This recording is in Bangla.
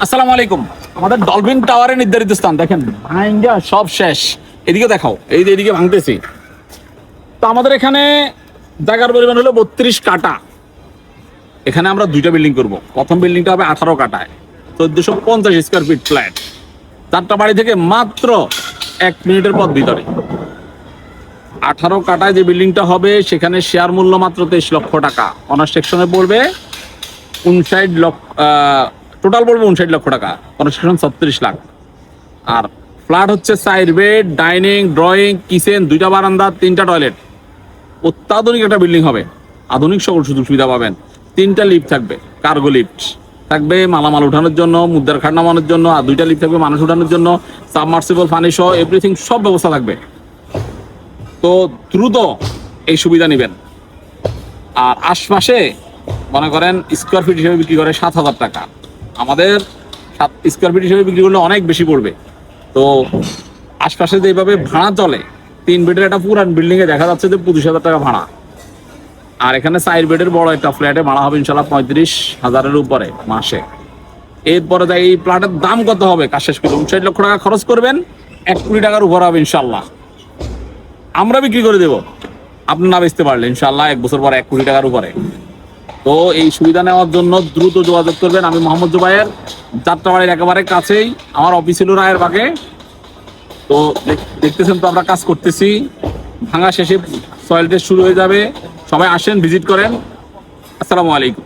আসসালামু আলাইকুম। আমাদের ডলফিন টাওয়ারে নির্ধারিত স্থান দেখেন, ভাঙ্গা সব শেষ। এদিকে দেখাও, এই যে এদিকে ভাঙতেছি। তো আমাদের এখানে জায়গার পরিমাণ হলো 32 কাঠা। এখানে আমরা দুইটা বিল্ডিং করব। প্রথম বিল্ডিংটা হবে 18 কাঠায়, 1450 স্কোয়ার ফিট ফ্ল্যাট। 4টা বাড়ি থেকে মাত্র 1 মিনিটের পথ ভিতরে। 18 কাঠায় যে বিল্ডিংটা হবে সেখানে শেয়ার মূল্য মাত্র 23 লক্ষ টাকা। অনার সেকশনে পড়বে 59 লক্ষ, টোটাল পড়বে 59 লক্ষ টাকা। কনস্ট্রাকশন 36 লাখ। আর ফ্ল্যাট হচ্ছে 4 বেড, ডাইনিং, ড্রয়িং, কিচেন, 2টা বারান্দা, 3টা টয়লেট। অত্যাধুনিক একটা বিল্ডিং হবে, আধুনিক সকল সুযোগ সুবিধা পাবেন। 3টা লিফট থাকবে, কার্গো লিফট থাকবে মালামাল উঠানোর জন্য, মুদ্রার খাট নামানোর জন্য, আর 2টা লিফট থাকবে মানুষ উঠানোর জন্য, সাবমার্সিবল পানি সহ এভরিথিং সব ব্যবস্থা থাকবে। তো দ্রুত এই সুবিধা নেবেন। আর আশপাশে মনে করেন স্কোয়ার ফিট হিসেবে বিক্রি করে 7,000 টাকা। আমাদের 7 স্কোয়ার ফিট হিসেবে বিক্রি করলে অনেক বেশি পড়বে। তো আশপাশে যেভাবে ভাড়া চলে, 3 বেডের একটা পুরান বিল্ডিং এ দেখা যাচ্ছে যে 25,000 টাকা ভাড়া। আর এখানে 4 বেডের বড় একটা ফ্ল্যাটে ভাড়া হবে ইনশাল্লাহ 35,000-এর উপরে মাসে। এরপরে এই ফ্ল্যাটের দাম কত হবে কাজ শেষ করে 59 লক্ষ টাকা খরচ করবেন, 1 কোটি টাকার উপর হবে ইনশাল্লাহ। আমরা বিক্রি করে দেবো আপনি না বেচতে পারলে ইনশাল্লাহ 1 বছর পর 1 কোটি টাকার উপরে। তো এই সুবিধা নেওয়ার জন্য দ্রুত যোগাযোগ করবেন। আমি মোহাম্মদ জুবায়ের, যাত্রাবাড়ির একেবারে কাছেই আমার অফিস ছিল রায়ের বাগে। তো দেখতেছেন তো আমরা কাজ করতেছি। ভাঙা শেষে সয়েল টেস্ট শুরু হয়ে যাবে। সবাই আসেন, ভিজিট করেন। আসসালামু আলাইকুম।